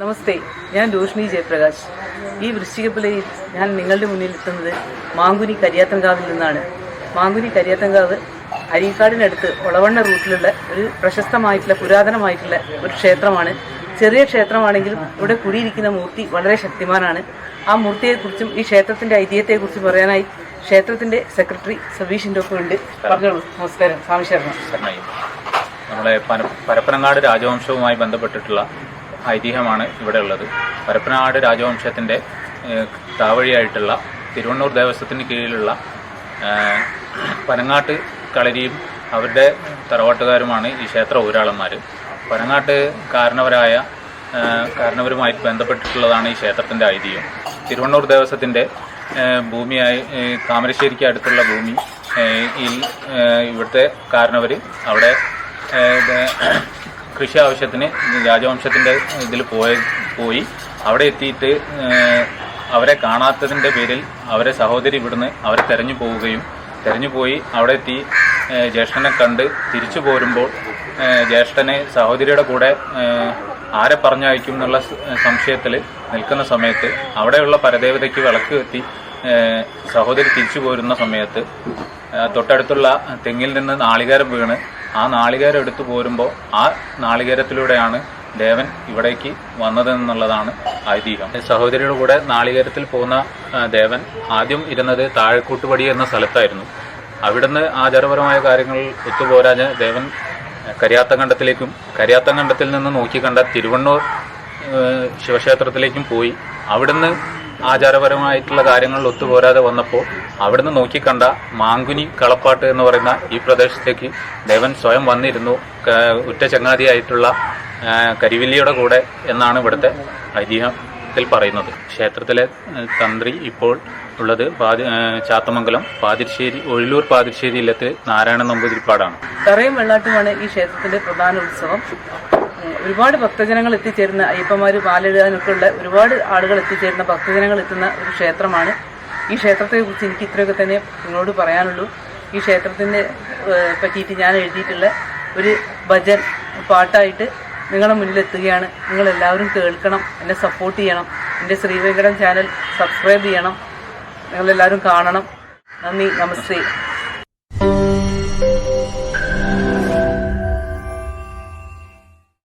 നമസ്തേ, ഞാൻ രോഷ്നി ജയപ്രകാശ്. ഈ വൃശ്ചികപ്പിലയിൽ ഞാൻ നിങ്ങളുടെ മുന്നിൽ എത്തുന്നത് മാങ്കുനി കരിയാത്തൻകാവിൽ നിന്നാണ്. മാങ്കുനി കരിയാത്തൻകാവ് അരീക്കാടിനടുത്ത് ഒളവണ്ണ റൂട്ടിലുള്ള ഒരു പ്രശസ്തമായിട്ടുള്ള പുരാതനമായിട്ടുള്ള ഒരു ക്ഷേത്രമാണ്. ചെറിയ ക്ഷേത്രമാണെങ്കിലും ഇവിടെ കുടിയിരിക്കുന്ന മൂർത്തി വളരെ ശക്തിമാനാണ്. ആ മൂർത്തിയെക്കുറിച്ചും ഈ ക്ഷേത്രത്തിൻ്റെ ഐതിഹ്യത്തെക്കുറിച്ചും പറയാനായി ക്ഷേത്രത്തിൻ്റെ സെക്രട്ടറി സതീഷിൻ്റെ ഒപ്പം ഉണ്ട്. പറഞ്ഞോളൂ. നമസ്കാരം. സ്വാമി ശരണം. നമ്മളെ പരപ്പനങ്ങാട് രാജവംശവുമായി ബന്ധപ്പെട്ടിട്ടുള്ള ഐതിഹ്യമാണ് ഇവിടെ ഉള്ളത്. പരപ്പനങ്ങാട് രാജവംശത്തിൻ്റെ താവഴിയായിട്ടുള്ള തിരുവണ്ണൂർ ദേവസ്വത്തിന് കീഴിലുള്ള പനങ്ങാട്ട് കളരിയും അവരുടെ തറവാട്ടുകാരുമാണ് ഈ ക്ഷേത്ര ഊരാളന്മാർ. പനങ്ങാട്ട് കാരണവരുമായി ബന്ധപ്പെട്ടിട്ടുള്ളതാണ് ഈ ക്ഷേത്രത്തിൻ്റെ ഐതിഹ്യം. തിരുവണ്ണൂർ ദേവസ്വത്തിൻ്റെ ഭൂമിയായി താമരശ്ശേരിക്ക് അടുത്തുള്ള ഭൂമി ഇവിടുത്തെ കാരണവർ അവിടെ കൃഷി ആവശ്യത്തിന് രാജവംശത്തിൻ്റെ ഇതിൽ പോയി അവിടെ എത്തിയിട്ട് അവരെ കാണാത്തതിൻ്റെ പേരിൽ അവരെ സഹോദരി ഇവിടുന്ന് അവരെ തെരഞ്ഞുപോയി അവിടെ എത്തി ജ്യേഷ്ഠനെ കണ്ട് തിരിച്ചു പോരുമ്പോൾ ജ്യേഷ്ഠനെ സഹോദരിയുടെ കൂടെ ആരെ പറഞ്ഞയക്കും എന്നുള്ള സംശയത്തിൽ നിൽക്കുന്ന സമയത്ത് അവിടെയുള്ള പരദേവതയ്ക്ക് വിളക്ക് എത്തി സഹോദരി തിരിച്ചു പോരുന്ന സമയത്ത് തൊട്ടടുത്തുള്ള തെങ്ങിൽ നിന്ന് നാളികേരം വീണ് ആ നാളികേരം എടുത്തു പോരുമ്പോൾ ആ നാളികേരത്തിലൂടെയാണ് ദേവൻ ഇവിടേക്ക് വന്നതെന്നുള്ളതാണ് ഐതിഹ്യം. സഹോദരിയുടെ കൂടെ നാളികേരത്തിൽ പോകുന്ന ദേവൻ ആദ്യം ഇരുന്നത് താഴെക്കൂട്ടുപടി എന്ന സ്ഥലത്തായിരുന്നു. അവിടുന്ന് ആചാരപരമായ കാര്യങ്ങൾ ഒത്തുപോരാഞ്ഞ് ദേവൻ കരിയാത്തങ്കണ്ടത്തിൽ നിന്ന് നോക്കിക്കണ്ട തിരുവണ്ണൂർ ശിവക്ഷേത്രത്തിലേക്കും പോയി അവിടുന്ന് ആചാരപരമായിട്ടുള്ള കാര്യങ്ങളിൽ ഒത്തുപോരാതെ വന്നപ്പോൾ അവിടുന്ന് നോക്കിക്കണ്ട മാങ്കുനി കളപ്പാട്ട് എന്ന് പറയുന്ന ഈ പ്രദേശത്തേക്ക് ദേവൻ സ്വയം വന്നിരുന്നു, ഉറ്റ ചങ്ങാതിയായിട്ടുള്ള കരിവില്ലിയുടെ കൂടെ എന്നാണ് ഇവിടുത്തെ ഐതിഹ്യത്തിൽ പറയുന്നത്. ക്ഷേത്രത്തിലെ തന്ത്രി ഇപ്പോൾ ഉള്ളത് ചാത്തമംഗലം ഒഴിലൂർ പാതിരിശ്ശേരി ഇല്ലത്ത് നാരായണ നമ്പൂതിരിപ്പാടാണ്. തറയും വെള്ളാട്ടുമാണ് ഈ ക്ഷേത്രത്തിന്റെ പ്രധാന ഉത്സവം. ഒരുപാട് ഭക്തജനങ്ങൾ എത്തിച്ചേരുന്ന അയ്യപ്പന്മാർ പാലെഴുതാനൊക്കെ ഉള്ള ഒരുപാട് ആളുകൾ എത്തിച്ചേരുന്ന ഭക്തജനങ്ങൾ എത്തുന്ന ഒരു ക്ഷേത്രമാണ്. ഈ ക്ഷേത്രത്തെക്കുറിച്ച് എനിക്ക് ഇത്രയൊക്കെ തന്നെ നിങ്ങളോട് പറയാനുള്ളൂ. ഈ ക്ഷേത്രത്തിനെ പറ്റിയിട്ട് ഞാൻ എഴുതിയിട്ടുള്ള ഒരു ഭജൻ പാട്ടായിട്ട് നിങ്ങളുടെ മുന്നിലെത്തുകയാണ്. നിങ്ങളെല്ലാവരും കേൾക്കണം, എന്നെ സപ്പോർട്ട് ചെയ്യണം. എൻ്റെ ശ്രീവെങ്കടം ചാനൽ സബ്സ്ക്രൈബ് ചെയ്യണം. നിങ്ങളെല്ലാവരും കാണണം. നന്ദി. നമസ്തേ.